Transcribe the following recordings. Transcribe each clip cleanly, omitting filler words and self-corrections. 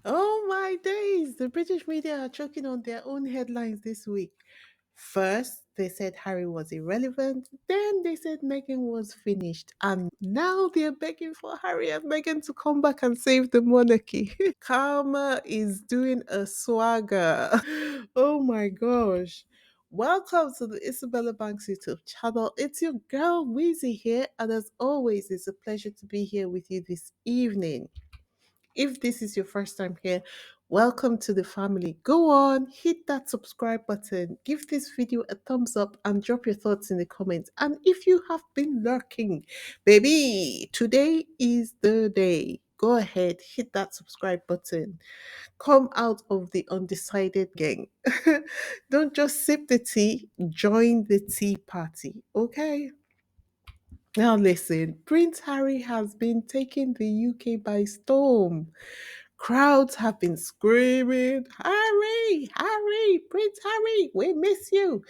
Oh my days! The British media are choking on their own headlines this week. First, they said Harry was irrelevant. Then they said Meghan was finished. And now they're begging for Harry and Meghan to come back and save the monarchy. Karma is doing a swagger. Oh my gosh. Welcome to the Isabella Banks YouTube channel. It's your girl Wheezy here, and as always, it's a pleasure to be here with you this evening. If this is your first time here, welcome to the family. Go on, hit that subscribe button, give this video a thumbs up, and drop your thoughts in the comments. And if you have been lurking, baby, today is the day. Go ahead, hit that subscribe button. Come out of the undecided gang. Don't just sip the tea, join the tea party, okay? Now, listen, Prince Harry has been taking the UK by storm. Crowds have been screaming, Harry, Harry, Prince Harry, we miss you.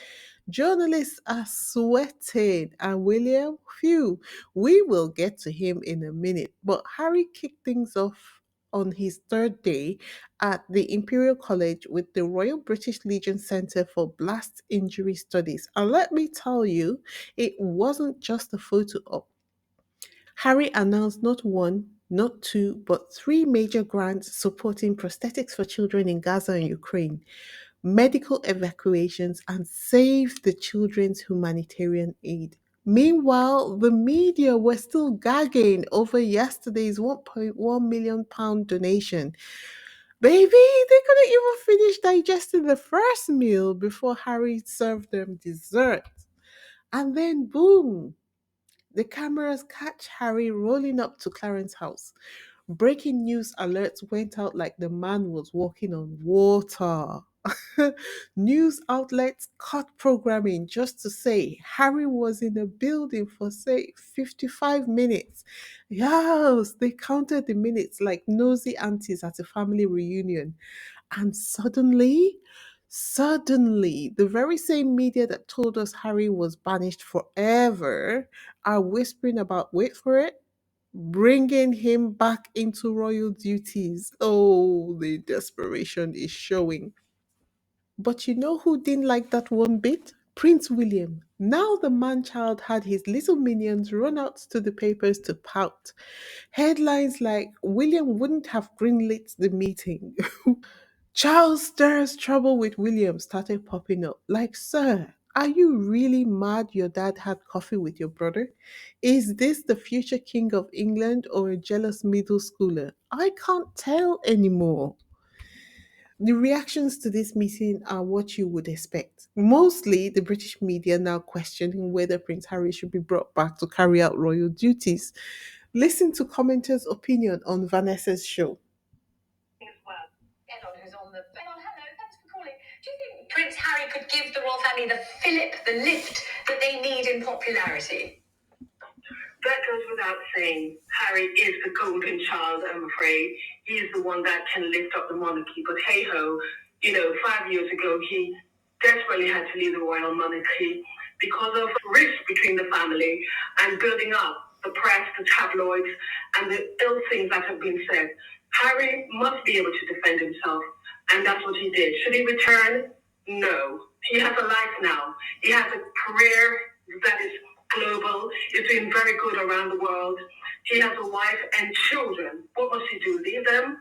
Journalists are sweating, and William, phew, we will get to him in a minute. But Harry kicked things off on his third day at the Imperial College with the Royal British Legion Centre for Blast Injury Studies. And let me tell you, it wasn't just a photo op. Harry announced not one, not two, but three major grants supporting prosthetics for children in Gaza and Ukraine, medical evacuations, and Save the Children's humanitarian aid. Meanwhile, the media were still gagging over yesterday's £1.1 million donation. Baby, they couldn't even finish digesting the first meal before Harry served them dessert. And then, boom, the cameras catch Harry rolling up to Clarence's house. Breaking news alerts went out like the man was walking on water. News outlets cut programming just to say Harry was in the building for, say, 55 minutes. Yes, they counted the minutes like nosy aunties at a family reunion. And suddenly, the very same media that told us Harry was banished forever are whispering about, wait for it, bringing him back into royal duties. Oh, the desperation is showing. But you know who didn't like that one bit? Prince William. Now the man child had his little minions run out to the papers to pout. Headlines like William wouldn't have greenlit the meeting. Charles stirs trouble with William started popping up. Like, sir, are you really mad your dad had coffee with your brother? Is this the future king of England or a jealous middle schooler? I can't tell anymore. The reactions to this meeting are what you would expect. Mostly the British media now questioning whether Prince Harry should be brought back to carry out royal duties. Listen to commenters' opinion on Vanessa's show. Do you think Prince Harry could give the royal family the fillip, the lift that they need in popularity? That goes without saying. Harry is the golden child, I'm afraid. He is the one that can lift up the monarchy. But hey ho, 5 years ago, he desperately had to leave the royal monarchy because of rift between the family and building up the press, the tabloids, and the ill things that have been said. Harry must be able to defend himself, and that's what he did. Should he return? No. He has a life now. He has a career that is global. He's doing very good around the world. He has a wife and children. What must he do? Leave them?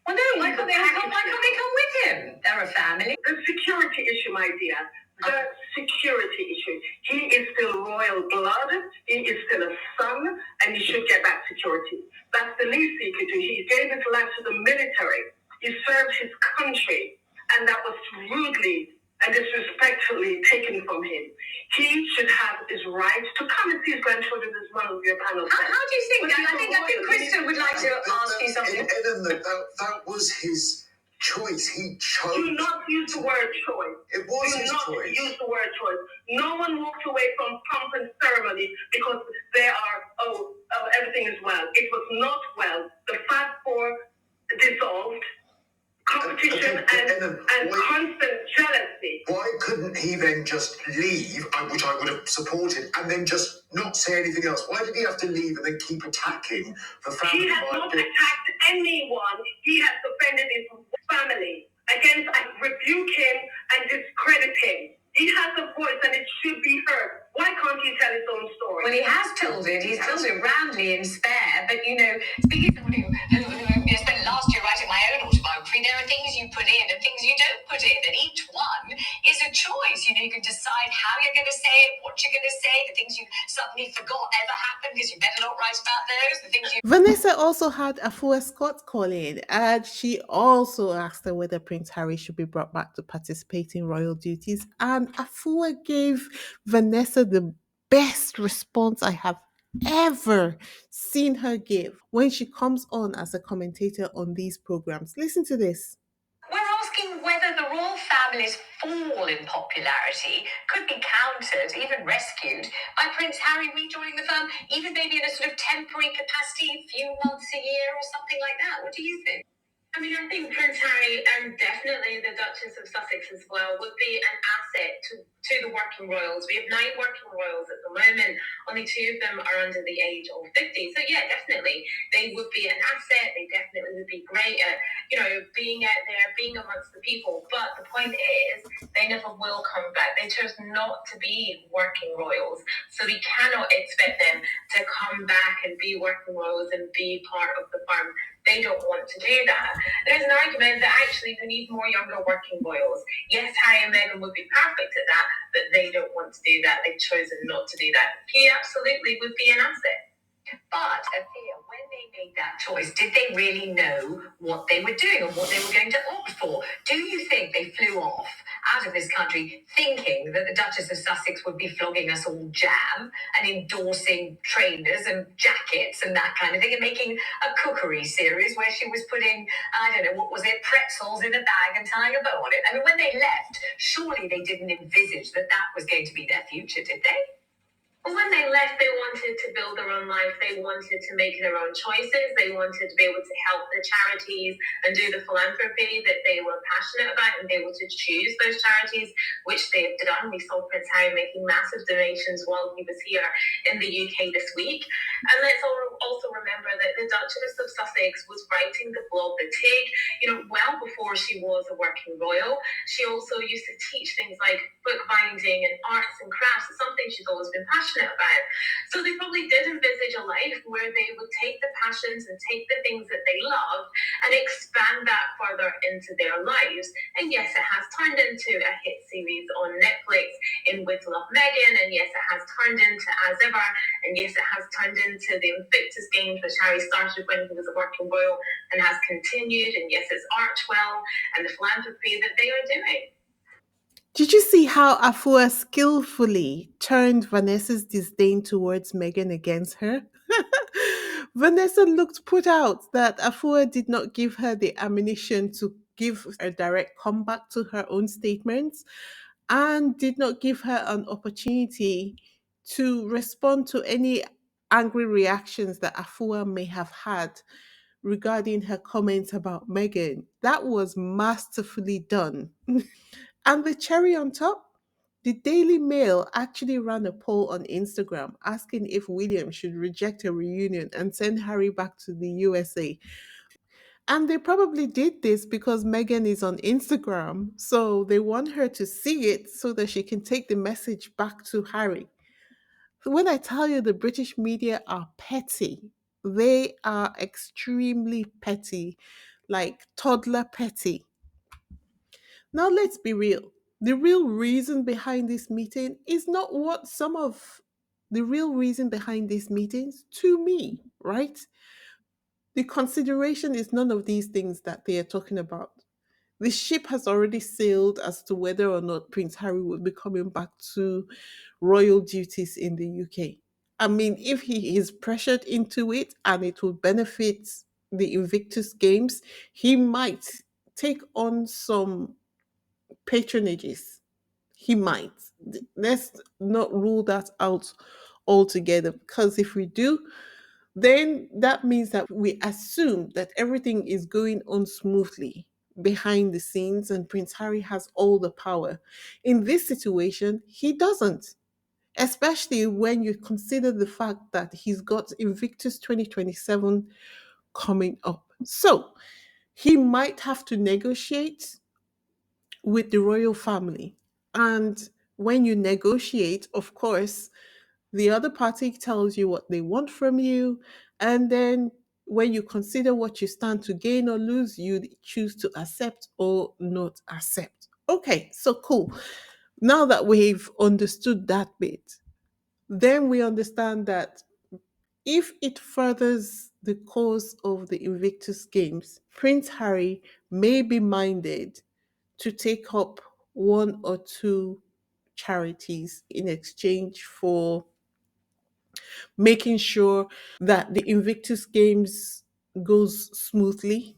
Well, no. Why can't they come with him? They're a family. The security issue, my dear. The security issue. He is still royal blood. He is still a son, and he should get that security. That's the least he could do. He gave his life to the military. He served his country, and that was rudely and disrespectfully taken from him. He should have his right to come and see his grandchildren as one of your panel. How do you think that? I think Kristen would like to ask you something. That was his choice. He chose. Do not use the word choice. It was his choice. Do not use the word choice. No one walked away from pomp and ceremony because they are, everything is well. It was not well. The Fab Four dissolved. Competition and constant jealousy. Why couldn't he then just leave, which I would have supported, and then just not say anything else? Why did he have to leave and then keep attacking the family? He has not attacked anyone. He has defended money and spare. But speaking of someone who spent last year writing my own autobiography, there are things you put in and things you don't put in, and each one is a choice. You can decide how you're going to say it, what you're going to say, the things you suddenly forgot ever happened because you better not write about those, the things you. Vanessa also had Afua Scott call in, and she also asked her whether Prince Harry should be brought back to participate in royal duties. And Afua gave Vanessa the best response I have ever seen her give when she comes on as a commentator on these programs. Listen to this. We're asking whether the royal family's fall in popularity could be countered, even rescued, by Prince Harry rejoining the firm, even maybe in a sort of temporary capacity, a few months a year or something like that. What do you think? I mean, I think Prince Harry and definitely the Duchess of Sussex as well would be an asset to the working royals. We have 9 working royals at the moment. Only 2 of them are under the age of 50. So yeah, definitely they would be an asset. They definitely would be great at, being out there, being amongst the people. But the point is, they never will come back. They chose not to be working royals. So we cannot expect them to come back and be working royals and be part of the farm. They don't want to do that. There's an argument that actually we need more younger working royals. Yes, Harry and Meghan would be perfect at that, but they don't want to do that. They've chosen not to do that. He absolutely would be an asset. But Afia, when they made that choice, did they really know what they were doing and what they were going to opt for? Do you think they flew off out of this country thinking that the Duchess of Sussex would be flogging us all jam and endorsing trainers and jackets and that kind of thing and making a cookery series where she was putting, I don't know, what was it, pretzels in a bag and tying a bow on it? I mean, when they left, surely they didn't envisage that that was going to be their future, did they? Well, when they left, they wanted to build their own life. They wanted to make their own choices. They wanted to be able to help the charities and do the philanthropy that they were passionate about and be able to choose those charities, which they've done. We saw Prince Harry making massive donations while he was here in the UK this week. And let's also remember that the Duchess of Sussex was writing the blog The Tig, well before she was a working royal. She also used to teach things like bookbinding and arts and crafts. It's something she's always been passionate about. So they probably did envisage a life where they would take the passions and take the things that they love and expand that further into their lives. And yes, it has turned into a hit series on Netflix in With Love Meghan, and yes, it has turned into As Ever, and yes, it has turned into the Invictus games, which Harry started when he was a working royal and has continued, and yes, it's Archwell and the philanthropy that they are doing. Did you see how Afua skillfully turned Vanessa's disdain towards Meghan against her? Vanessa looked put out that Afua did not give her the ammunition to give a direct comeback to her own statements and did not give her an opportunity to respond to any angry reactions that Afua may have had regarding her comments about Meghan. That was masterfully done. And the cherry on top, the Daily Mail actually ran a poll on Instagram asking if William should reject a reunion and send Harry back to the USA. And they probably did this because Meghan is on Instagram. So they want her to see it so that she can take the message back to Harry. When I tell you the British media are petty, they are extremely petty, like toddler petty. Now, let's be real. The real reason behind this meeting is not what some of the real reason behind these meetings to me, right? The consideration is none of these things that they are talking about. The ship has already sailed as to whether or not Prince Harry will be coming back to royal duties in the UK. I mean, if he is pressured into it and it will benefit the Invictus Games, he might take on some patronages. He might. Let's not rule that out altogether because if we do, then that means that we assume that everything is going on smoothly behind the scenes and Prince Harry has all the power. In this situation, he doesn't, especially when you consider the fact that he's got Invictus 2027 coming up. So he might have to negotiate with the royal family. And when you negotiate, of course, the other party tells you what they want from you. And then when you consider what you stand to gain or lose, you choose to accept or not accept. Okay, so cool. Now that we've understood that bit, then we understand that if it furthers the cause of the Invictus Games, Prince Harry may be minded to take up one or two charities in exchange for making sure that the Invictus Games goes smoothly.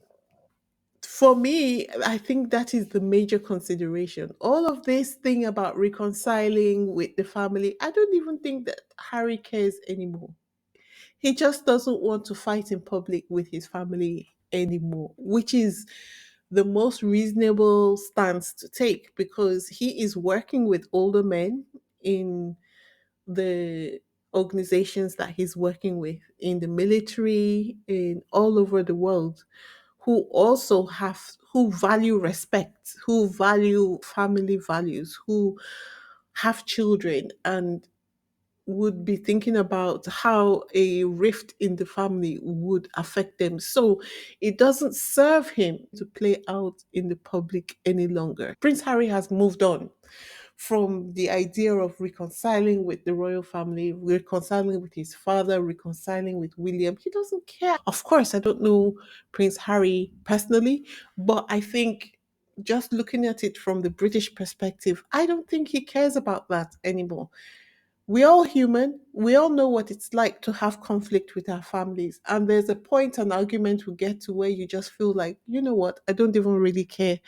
For me, I think that is the major consideration. All of this thing about reconciling with the family, I don't even think that Harry cares anymore. He just doesn't want to fight in public with his family anymore, which is the most reasonable stance to take because he is working with older men in the organizations that he's working with in the military in all over the world who also have who value respect, who value family values, who have children and would be thinking about how a rift in the family would affect them. So it doesn't serve him to play out in the public any longer. Prince Harry has moved on from the idea of reconciling with the royal family, reconciling with his father, reconciling with William. He doesn't care. Of course, I don't know Prince Harry personally, but I think just looking at it from the British perspective, I don't think he cares about that anymore. We're all human. We all know what it's like to have conflict with our families. And there's a point an argument will get to where you just feel like, you know what, I don't even really care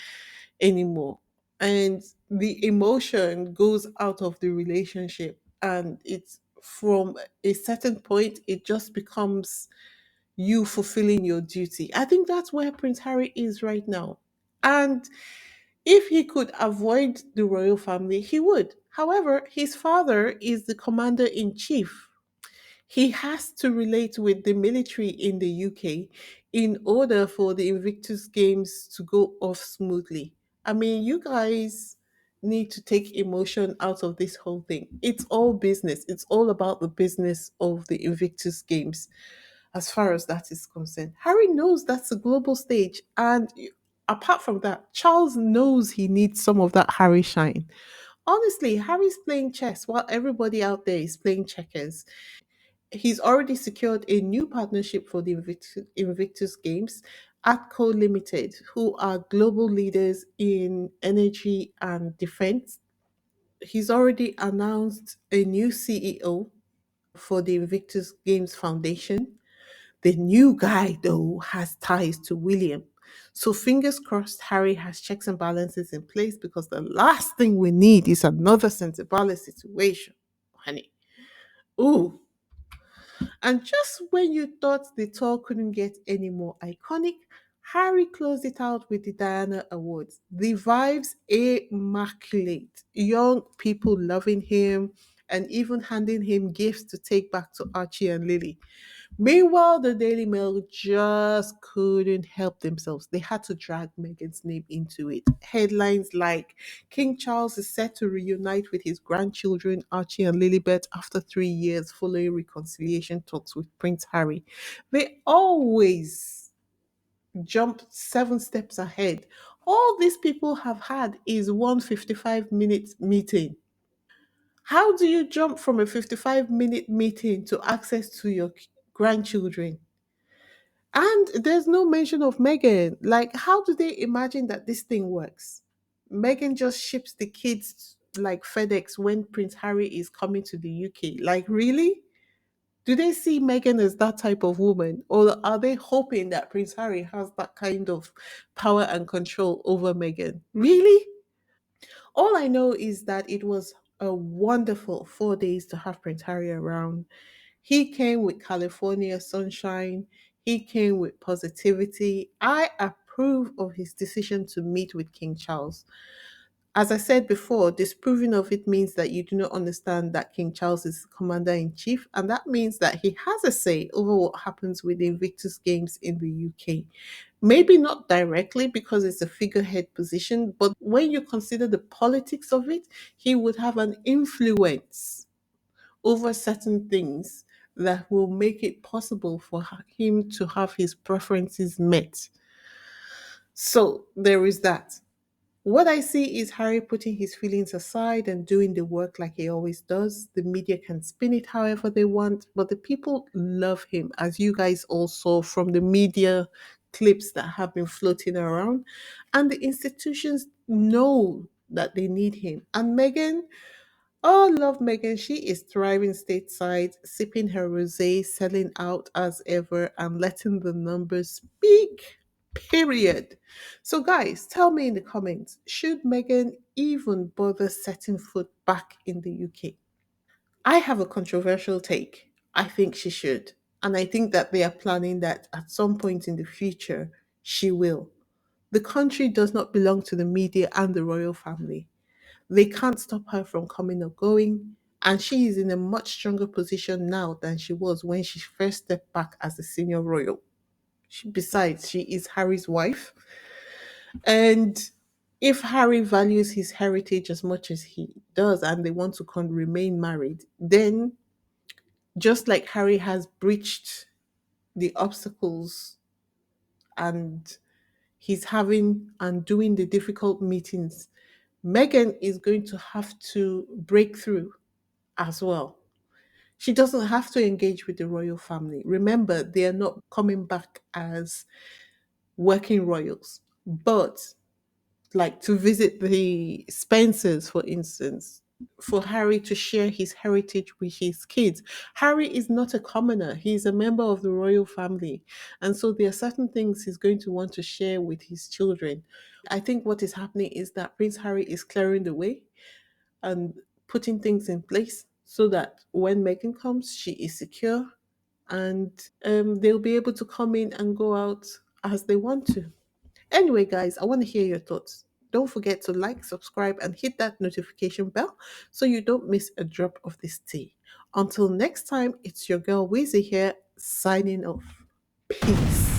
anymore. And the emotion goes out of the relationship. And it's from a certain point, it just becomes you fulfilling your duty. I think that's where Prince Harry is right now. And if he could avoid the royal family, he would. However, his father is the commander in chief. He has to relate with the military in the UK in order for the Invictus Games to go off smoothly. I mean, you guys need to take emotion out of this whole thing. It's all business. It's all about the business of the Invictus Games as far as that is concerned. Harry knows that's a global stage. And apart from that, Charles knows he needs some of that Harry shine. Honestly, Harry's playing chess while everybody out there is playing checkers. He's already secured a new partnership for the Invictus Games, Atco Limited, who are global leaders in energy and defense. He's already announced a new CEO for the Invictus Games Foundation. The new guy, though, has ties to William. So fingers crossed Harry has checks and balances in place because the last thing we need is another Sensibala situation. Honey. Ooh. And just when you thought the tour couldn't get any more iconic, Harry closed it out with the Diana Awards. The vibes immaculate. Young people loving him and even handing him gifts to take back to Archie and Lily. Meanwhile, the Daily Mail just couldn't help themselves. They had to drag Meghan's name into it. Headlines like King Charles is set to reunite with his grandchildren, Archie and Lilibet, after 3 years following reconciliation talks with Prince Harry. They always jump 7 steps ahead. All these people have had is one 55-minute meeting. How do you jump from a 55-minute meeting to access to your grandchildren? And there's no mention of Megan. Like, how do they imagine that this thing works? Megan just ships the kids like FedEx when Prince Harry is coming to the UK. Like, really? Do they see Megan as that type of woman? Or are they hoping that Prince Harry has that kind of power and control over Megan? Really? All I know is that it was a wonderful 4 days to have Prince Harry around. He came with California sunshine. He came with positivity. I approve of his decision to meet with King Charles. As I said before, disproving of it means that you do not understand that King Charles is commander in chief, and that means that he has a say over what happens with the Invictus Games in the UK. Maybe not directly because it's a figurehead position, but when you consider the politics of it, he would have an influence over certain things that will make it possible for him to have his preferences met. So there is that. What I see is Harry putting his feelings aside and doing the work like he always does. The media can spin it however they want, but the people love him, as you guys all saw from the media clips that have been floating around. And the institutions know that they need him. And Meghan, oh, love Meghan. She is thriving stateside, sipping her rosé, selling out as ever, and letting the numbers speak. Period. So, guys, tell me in the comments, should Meghan even bother setting foot back in the UK? I have a controversial take. I think she should. And I think that they are planning that at some point in the future, she will. The country does not belong to the media and the royal family. They can't stop her from coming or going. And she is in a much stronger position now than she was when she first stepped back as a senior royal. Besides, she is Harry's wife. And if Harry values his heritage as much as he does and they want to remain married, then just like Harry has breached the obstacles and he's having and doing the difficult meetings, Meghan is going to have to break through as well. She doesn't have to engage with the royal family. Remember, they are not coming back as working royals, but like to visit the Spencers, for instance, for Harry to share his heritage with his kids. Harry is not a commoner, he's a member of the royal family. And so there are certain things he's going to want to share with his children. I think what is happening is that Prince Harry is clearing the way and putting things in place so that when Meghan comes, she is secure and they'll be able to come in and go out as they want to. Anyway, guys, I want to hear your thoughts. Don't forget to like, subscribe, and hit that notification bell so you don't miss a drop of this tea. Until next time, it's your girl Weezy here signing off. Peace.